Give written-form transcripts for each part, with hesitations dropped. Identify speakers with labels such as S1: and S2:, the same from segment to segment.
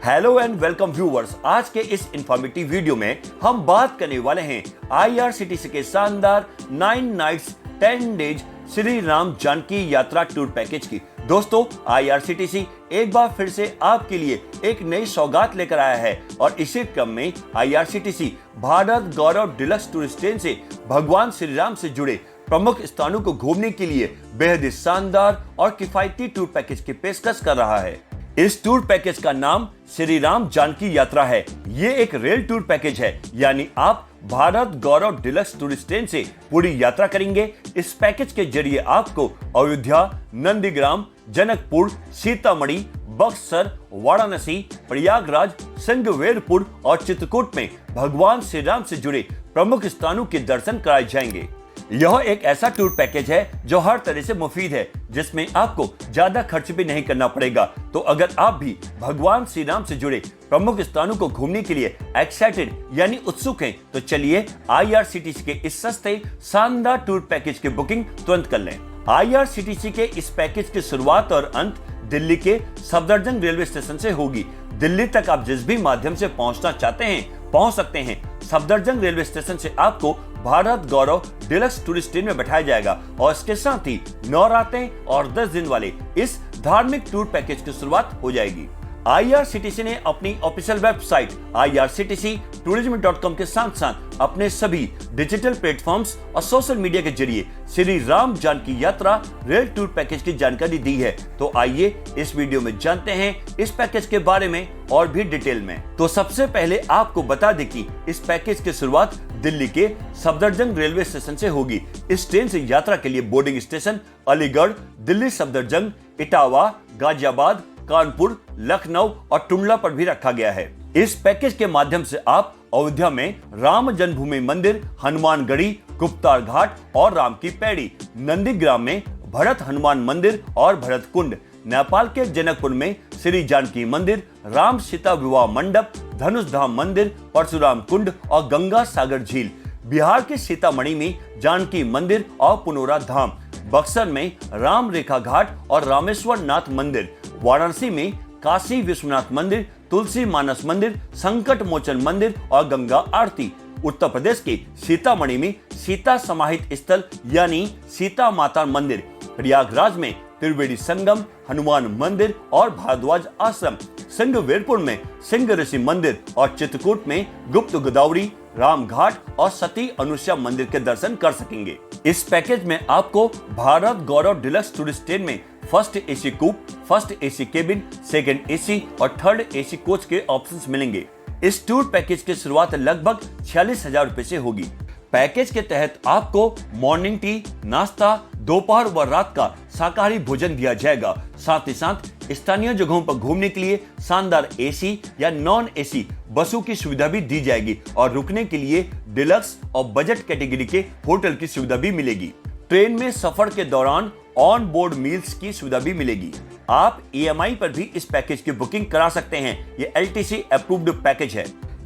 S1: Hello and welcome viewers. आज के इस इंफॉर्मेटिव वीडियो में हम बात करने वाले हैं आईआरसीटीसी के शानदार 9 नाइट्स 10 डेज श्री राम जानकी यात्रा टूर पैकेज की। दोस्तों, आईआरसीटीसी एक बार फिर से आपके लिए एक नई सौगात लेकर आया है और इसी क्रम में IRCTC Bharat Gaurav deluxe tourist train से भगवान श्री राम से जुड़े प्रमुख स्थानों को घूमने के लिए बेहद ही शानदार और किफायती टूर पैकेज की पेशकश कर रहा है। इस टूर पैकेज का नाम श्री राम जानकी यात्रा है। ये एक रेल टूर पैकेज है, यानी आप Bharat Gaurav deluxe tourist train से पूरी यात्रा करेंगे। इस पैकेज के जरिए आपको अयोध्या, नंदीग्राम, जनकपुर, सीतामढ़ी, बक्सर, वाराणसी, प्रयागराज, सिंगवेरपुर और चित्रकूट में भगवान श्री राम से जुड़े प्रमुख स्थानों के दर्शन कराए जाएंगे। यह एक ऐसा टूर पैकेज है जो हर तरह से मुफीद है, जिसमें आपको ज्यादा खर्च भी नहीं करना पड़ेगा। तो अगर आप भी भगवान श्री राम से जुड़े प्रमुख स्थानों को घूमने के लिए एक्साइटेड यानी उत्सुक हैं, तो चलिए आईआरसीटीसी के इस सस्ते शानदार टूर पैकेज की बुकिंग तुरंत कर लें। आईआरसीटीसी के इस पैकेज की शुरुआत और अंत दिल्ली के सफदरजंग रेलवे स्टेशन से होगी। दिल्ली तक आप जिस भी माध्यम से पहुंचना चाहते हैं पहुंच सकते हैं। सफदरजंग रेलवे स्टेशन से आपको Bharat Gaurav deluxe tourist train में बैठाया जाएगा और इसके साथ ही 9 रातें और 10 दिन वाले इस धार्मिक टूर पैकेज की शुरुआत हो जाएगी। आईआरसीटीसी ने अपनी ऑफिशियल वेबसाइट irctctourism.com के साथ साथ अपने सभी डिजिटल प्लेटफॉर्म्स और सोशल मीडिया के जरिए श्री राम जानकी यात्रा रेल टूर पैकेज की जानकारी दी है। तो आइए इस वीडियो में जानते हैं इस पैकेज के बारे में और भी डिटेल में। तो सबसे पहले आपको बता दें कि इस पैकेज की शुरुआत दिल्ली के सफदरजंग रेलवे स्टेशन से होगी। इस ट्रेन से यात्रा के लिए बोर्डिंग स्टेशन अलीगढ़, दिल्ली सफदरजंग, इटावा, गाजियाबाद, कानपुर, लखनऊ और टुंडला पर भी रखा गया है। इस पैकेज के माध्यम से आप अयोध्या में राम जन्मभूमि मंदिर, हनुमानगढ़ी, गुप्तार घाट और राम की पैड़ी, नंदीग्राम में भरत हनुमान मंदिर और भरत कुंड, नेपाल के जनकपुर में श्री जानकी मंदिर, राम सीता विवाह मंडप, धनुष धाम मंदिर, परशुराम कुंड और गंगा सागर झील, बिहार के सीतामढ़ी में जानकी मंदिर और पुनौरा धाम, बक्सर में राम रेखा घाट और रामेश्वर नाथ मंदिर, वाराणसी में काशी विश्वनाथ मंदिर, तुलसी मानस मंदिर, संकट मोचन मंदिर और गंगा आरती, उत्तर प्रदेश के सीतामढ़ी में सीता समाहित स्थल यानी सीता माता मंदिर, प्रयागराज में त्रिवेणी संगम, हनुमान मंदिर और भारद्वाज आश्रम, सिंगवेरपुर में सिंह ऋषि मंदिर और चित्रकूट में गुप्त गोदावरी, राम घाट और सती अनुसुईया मंदिर के दर्शन कर सकेंगे। इस पैकेज में आपको Bharat Gaurav deluxe tourist train में first AC coupe, first AC cabin, second AC और थर्ड एसी कोच के ऑप्शंस मिलेंगे। इस टूर पैकेज की शुरुआत लगभग 46,000 रुपए से होगी। पैकेज के तहत आपको मॉर्निंग टी, नाश्ता, दोपहर व रात का शाकाहारी भोजन दिया जाएगा। साथ ही साथ स्थानीय जगहों पर घूमने के लिए शानदार एसी या नॉन एसी बसों की सुविधा भी दी जाएगी और रुकने के लिए डिलक्स और बजट कैटेगरी के होटल की सुविधा भी मिलेगी। ट्रेन में सफर के दौरान ऑन बोर्ड मील्स की सुविधा भी मिलेगी। आप ईएमआई पर भी इस पैकेज की बुकिंग करा सकते हैं। ये एलटीसी अप्रूव्ड पैकेज है।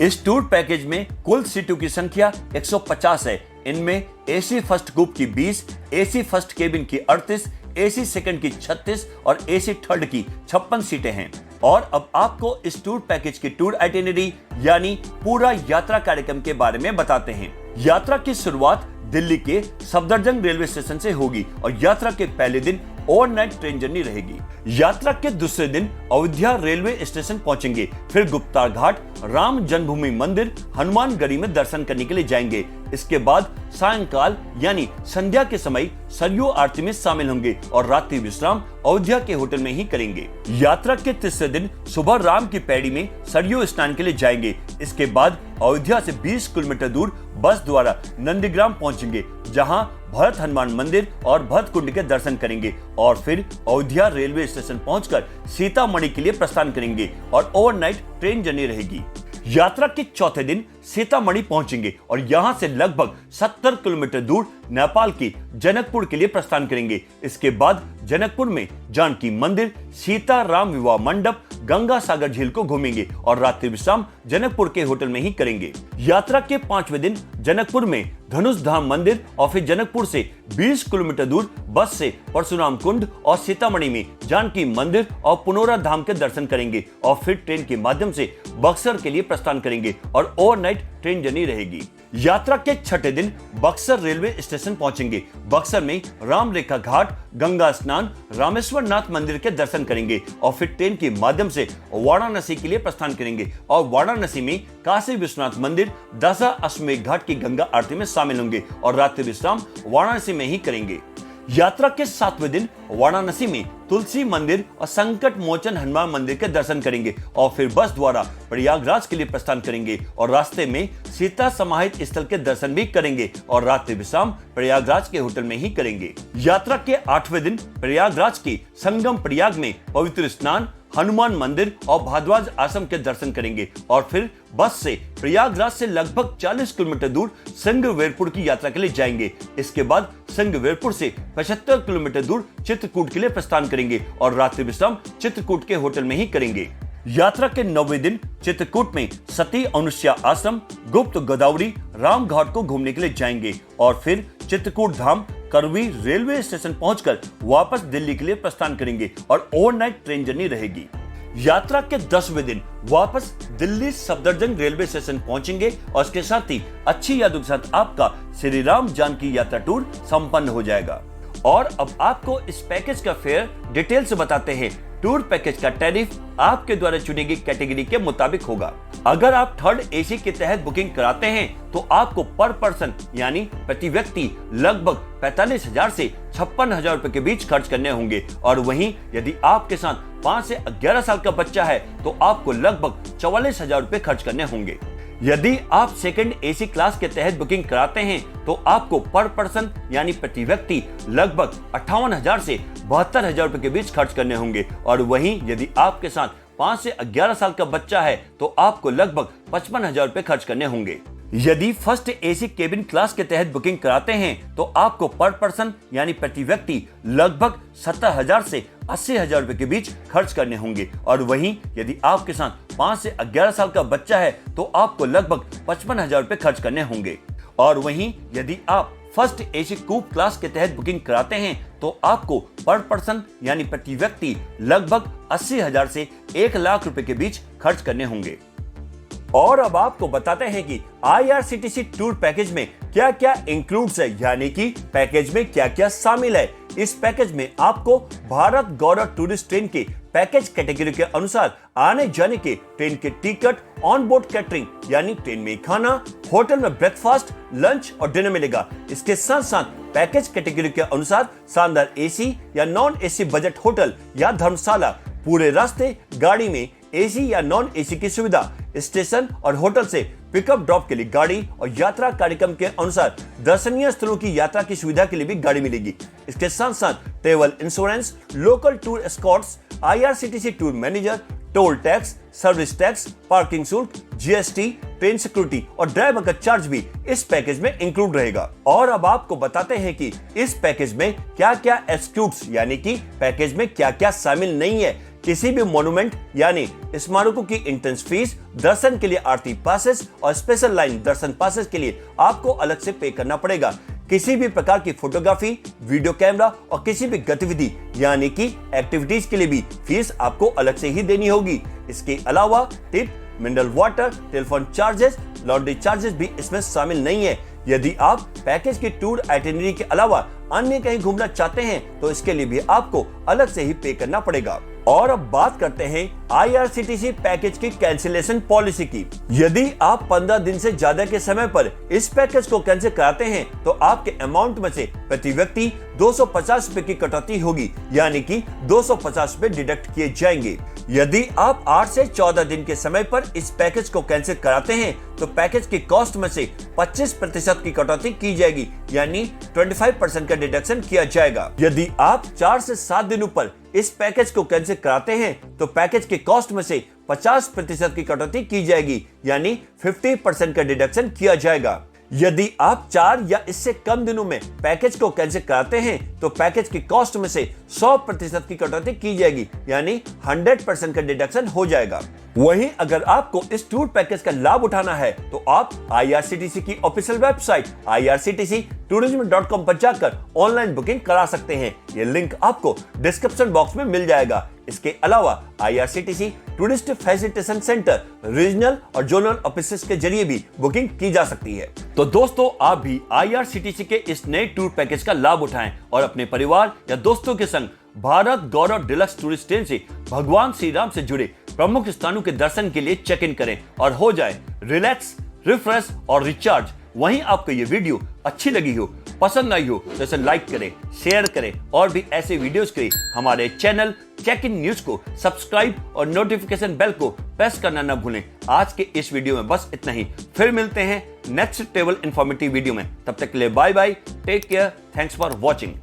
S1: इस टूर पैकेज में कुल सीटों की संख्या 150 है। इनमें एसी फर्स्ट कूप की 20, एसी फर्स्ट केबिन की 38, एसी सेकंड की 36 और एसी थर्ड की 56 सीटें हैं। और अब आपको इस टूर पैकेज की टूर आइटिनरी यानी पूरा यात्रा कार्यक्रम के बारे में बताते हैं। यात्रा की शुरुआत दिल्ली के सफदरजंग रेलवे स्टेशन से होगी और यात्रा के पहले दिन ओवरनाइट ट्रेन जर्नी रहेगी। यात्रा के दूसरे दिन अयोध्या रेलवे स्टेशन पहुंचेंगे, फिर गुप्तार घाट, राम जन्मभूमि मंदिर, हनुमानगढ़ी में दर्शन करने के लिए जाएंगे। इसके बाद सायंकाल यानी संध्या के समय सरयू आरती में शामिल होंगे और रात्रि विश्राम अयोध्या के होटल में ही करेंगे। यात्रा के तीसरे दिन सुबह राम की पैड़ी में सरयू स्नान के लिए जाएंगे। इसके बाद अयोध्या से 20 किलोमीटर दूर बस द्वारा नंदीग्राम पहुंचेंगे, जहां भरत हनुमान मंदिर और भरत कुंड के दर्शन करेंगे और फिर अयोध्या रेलवे स्टेशन पहुंचकर सीतामढ़ी के लिए प्रस्थान करेंगे और ओवरनाइट ट्रेन जर्नी रहेगी। यात्रा के चौथे दिन सीतामढ़ी पहुंचेंगे और यहां से लगभग 70 किलोमीटर दूर नेपाल की जनकपुर के लिए प्रस्थान करेंगे। इसके बाद जनकपुर में जानकी मंदिर, सीताराम विवाह मंडप, गंगा सागर झील को घूमेंगे और रात्रि विश्राम जनकपुर के होटल में ही करेंगे। यात्रा के 5वें दिन जनकपुर में धनुष धाम मंदिर और फिर जनकपुर से 20 किलोमीटर दूर बस से परशुराम कुंड और सीतामढ़ी में जानकी मंदिर और पुनौरा धाम के दर्शन करेंगे और फिर ट्रेन के माध्यम से बक्सर के लिए प्रस्थान करेंगे और ओवरनाइट ट्रेन जर्नी रहेगी। यात्रा के 6ठे दिन बक्सर रेलवे स्टेशन पहुंचेंगे। बक्सर में राम रेखा घाट, गंगा स्नान, रामेश्वर नाथ मंदिर के दर्शन करेंगे और फिर ट्रेन के माध्यम से वाराणसी के लिए प्रस्थान करेंगे और वाराणसी में काशी विश्वनाथ मंदिर, दशा अश्वमेध घाट की गंगा आरती में शामिल होंगे और रात्रि विश्राम वाराणसी में ही करेंगे। यात्रा के 7वें दिन वाराणसी में तुलसी मंदिर और संकट मोचन हनुमान मंदिर के दर्शन करेंगे और फिर बस द्वारा प्रयागराज के लिए प्रस्थान करेंगे और रास्ते में सीता समाहित स्थल के दर्शन भी करेंगे और रात्रि विश्राम प्रयागराज के होटल में ही करेंगे। यात्रा के 8वें दिन प्रयागराज के संगम प्रयाग में पवित्र स्नान, हनुमान मंदिर और भारद्वाज आश्रम के दर्शन करेंगे और फिर बस से प्रयागराज से लगभग 40 किलोमीटर दूर सिंहवेरपुर की यात्रा के लिए जाएंगे। इसके बाद सिंहवेरपुर से 75 किलोमीटर दूर चित्रकूट के लिए प्रस्थान करेंगे और रात्रि विश्राम चित्रकूट के होटल में ही करेंगे। यात्रा के 9वें दिन चित्रकूट में सती अनुसुईया आश्रम, गुप्त गोदावरी, राम घाट को घूमने के लिए जाएंगे और फिर चित्रकूट धाम, करवी रेलवे स्टेशन पहुंचकर वापस दिल्ली के लिए प्रस्थान करेंगे और ओवरनाइट ट्रेन जर्नी रहेगी। यात्रा के 10वें दिन वापस दिल्ली सफदरजंग रेलवे स्टेशन पहुंचेंगे और इसके साथ ही अच्छी यादों के साथ आपका श्री राम जानकी यात्रा टूर संपन्न हो जाएगा। और अब आपको इस पैकेज का फेयर डिटेल से बताते हैं। टूर पैकेज का टैरिफ आपके द्वारा चुनी गई कैटेगरी के मुताबिक होगा। अगर आप 3rd AC के तहत बुकिंग कराते हैं तो आपको पर पर्सन यानी प्रति व्यक्ति लगभग 45,000 से 56,000 रुपए के बीच खर्च करने होंगे और वहीं यदि आपके साथ 5 से 11 साल का बच्चा है तो आपको लगभग 44,000 रुपए खर्च करने होंगे। यदि आप 2nd AC क्लास के तहत बुकिंग कराते हैं तो आपको पर पर्सन यानी प्रति व्यक्ति लगभग 58,000 से 72,000 रुपए के बीच खर्च करने होंगे और वहीं यदि आपके साथ 5 से 11 साल का बच्चा है तो आपको लगभग 55,000 रुपए खर्च करने होंगे। यदि 1st AC केबिन क्लास के तहत बुकिंग कराते हैं तो आपको पर पर्सन यानी प्रति व्यक्ति लगभग 70,000 से 80,000 रुपए के बीच खर्च करने होंगे और वहीं यदि आपके साथ 5 से 11 साल का बच्चा है तो आपको लगभग 55,000 रुपए खर्च करने होंगे और वहीं यदि आप 1st AC कूप क्लास के तहत बुकिंग कराते हैं तो आपको पर पर्सन यानी प्रति व्यक्ति लगभग 80,000 से 1 लाख रुपए के बीच खर्च करने होंगे। और अब आपको बताते हैं कि IRCTC टूर पैकेज में क्या क्या इंक्लूड्स है, यानी कि पैकेज में क्या क्या शामिल है। इस पैकेज में आपको भारत गौरव टूरिस्ट ट्रेन के पैकेज कैटेगरी के अनुसार आने जाने के ट्रेन के टिकट, ऑन बोर्ड कैटरिंग यानी ट्रेन में खाना, होटल में ब्रेकफास्ट, लंच और डिनर मिलेगा। इसके साथ साथ पैकेज कैटेगरी के अनुसार शानदार AC या नॉन AC बजट होटल या धर्मशाला, पूरे रास्ते गाड़ी में AC या नॉन AC की सुविधा, स्टेशन और होटल से पिकअप ड्रॉप के लिए गाड़ी और यात्रा कार्यक्रम के अनुसार दर्शनीय स्थलों की यात्रा की सुविधा के लिए भी गाड़ी मिलेगी। इसके साथ साथ travel insurance, local tour Escorts, IRCTC tour manager, toll tax, service tax, parking शुल्क, GST, ट्रेन सिक्योरिटी और ड्राइवर का चार्ज भी इस पैकेज में इंक्लूड रहेगा। और अब आपको बताते हैं कि इस पैकेज में क्या क्या एक्सक्लूड्स यानी कि पैकेज में क्या क्या शामिल नहीं है। किसी भी मोन्यूमेंट यानी स्मारकों की एंट्रेंस फीस, दर्शन के लिए आरती पासेस और स्पेशल लाइन दर्शन पासेस के लिए आपको अलग से पे करना पड़ेगा। किसी भी प्रकार की फोटोग्राफी, वीडियो कैमरा और किसी भी गतिविधि यानी कि एक्टिविटीज के लिए भी फीस आपको अलग से ही देनी होगी। इसके अलावा tip, mineral water, telephone charges, laundry charges भी इसमें शामिल नहीं है। यदि आप पैकेज की टूर आइटिनरी के अलावा अन्य कहीं घूमना चाहते हैं तो इसके लिए भी आपको अलग से ही पे करना पड़ेगा। और अब बात करते हैं IRCTC पैकेज की कैंसिलेशन पॉलिसी की। यदि आप 15 दिन से ज्यादा के समय पर इस पैकेज को कैंसिल कराते हैं तो आपके अमाउंट में से प्रति व्यक्ति 250 रुपए की कटौती होगी, यानी कि 250 रुपए डिडक्ट किए जाएंगे। यदि आप 8 से 14 दिन के समय पर इस पैकेज को कैंसिल कराते हैं तो पैकेज की कॉस्ट में से 25% की कटौती की जाएगी, यानी 25% का डिडक्शन किया जाएगा। यदि आप 4 से 7 दिनों पर इस पैकेज को कैंसिल कराते हैं तो पैकेज के कॉस्ट में से 50% की कटौती की जाएगी, यानी 50% का डिडक्शन किया जाएगा। यदि आप 4 या इससे कम दिनों में पैकेज को कैंसिल कराते हैं तो पैकेज की कॉस्ट में से 100% की कटौती की जाएगी, यानी 100% का डिडक्शन हो जाएगा। वहीं अगर आपको इस टूर पैकेज का लाभ उठाना है तो आप IRCTC की ऑफिशियल वेबसाइट irctctourism.com पर जाकर ऑनलाइन बुकिंग करा सकते हैं। यह लिंक आपको डिस्क्रिप्शन बॉक्स में मिल जाएगा। इसके अलावा IRCTC tourist facilitation centre regional और जोनल ऑफिसेस के जरिए भी बुकिंग की जा सकती है। तो दोस्तों, आप भी IRCTC के इस नए टूर पैकेज का लाभ उठाएं और अपने परिवार या दोस्तों के संग Bharat Gaurav deluxe tourist train से भगवान श्री राम से जुड़े प्रमुख स्थानों के दर्शन के लिए चेक इन करें और हो जाए रिलैक्स, रिफ्रेश और रिचार्ज। वहीं आपको ये वीडियो अच्छी लगी हो, पसंद आई हो तो इसे लाइक करें, शेयर करें और भी ऐसे वीडियोस के लिए हमारे चैनल चेक इन न्यूज को सब्सक्राइब और नोटिफिकेशन बेल को प्रेस करना न भूलें। आज के इस वीडियो में बस इतना ही। फिर मिलते हैं नेक्स्ट ट्रैवल इंफॉर्मेटिव वीडियो में। तब तक के लिए bye bye, take care, thanks for watching.